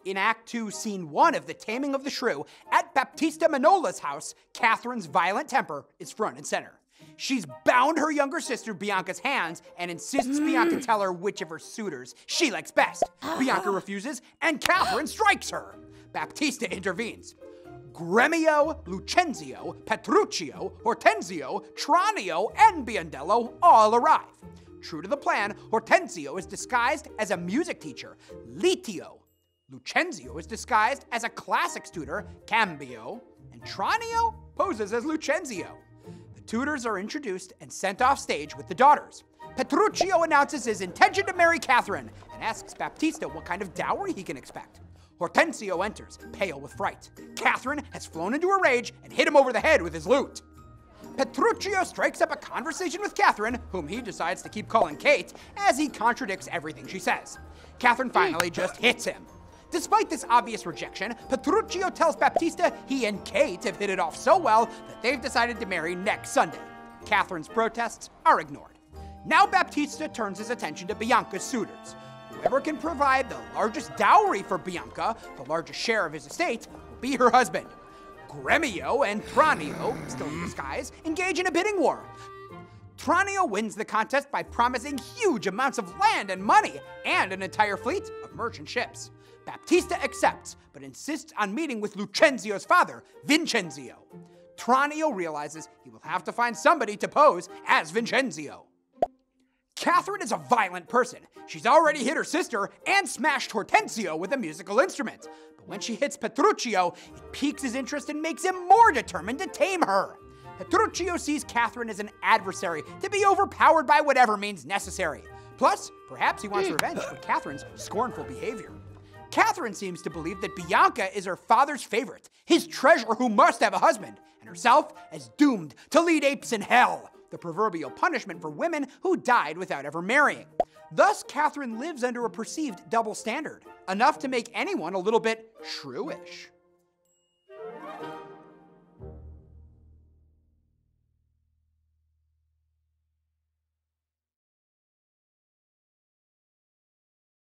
In Act 2, Scene 1 of The Taming of the Shrew, at Baptista Manola's house, Katherine's violent temper is front and center. She's bound her younger sister Bianca's hands and insists Bianca tell her which of her suitors she likes best. Bianca refuses, and Katherine strikes her. Baptista intervenes. Gremio, Lucentio, Petruchio, Hortensio, Tranio, and Biondello all arrive. True to the plan, Hortensio is disguised as a music teacher, Litio. Lucentio is disguised as a classics tutor, Cambio, and Tranio poses as Lucentio. The tutors are introduced and sent off stage with the daughters. Petruchio announces his intention to marry Katherine and asks Baptista what kind of dowry he can expect. Hortensio enters, pale with fright. Katherine has flown into a rage and hit him over the head with his lute. Petruchio strikes up a conversation with Katherine, whom he decides to keep calling Kate, as he contradicts everything she says. Katherine finally just hits him. Despite this obvious rejection, Petruchio tells Baptista he and Kate have hit it off so well that they've decided to marry next Sunday. Katherine's protests are ignored. Now Baptista turns his attention to Bianca's suitors. Whoever can provide the largest dowry for Bianca, the largest share of his estate, will be her husband. Gremio and Tranio, still in disguise, engage in a bidding war. Tranio wins the contest by promising huge amounts of land and money, and an entire fleet of merchant ships. Baptista accepts, but insists on meeting with Lucentio's father, Vincenzio. Tranio realizes he will have to find somebody to pose as Vincenzio. Katherine is a violent person. She's already hit her sister and smashed Hortensio with a musical instrument. But when she hits Petruchio, it piques his interest and makes him more determined to tame her. Petruchio sees Katherine as an adversary to be overpowered by whatever means necessary. Plus, perhaps he wants revenge for Katherine's scornful behavior. Katherine seems to believe that Bianca is her father's favorite, his treasure who must have a husband, and herself as doomed to lead apes in hell, the proverbial punishment for women who died without ever marrying. Thus, Katherine lives under a perceived double standard, enough to make anyone a little bit shrewish.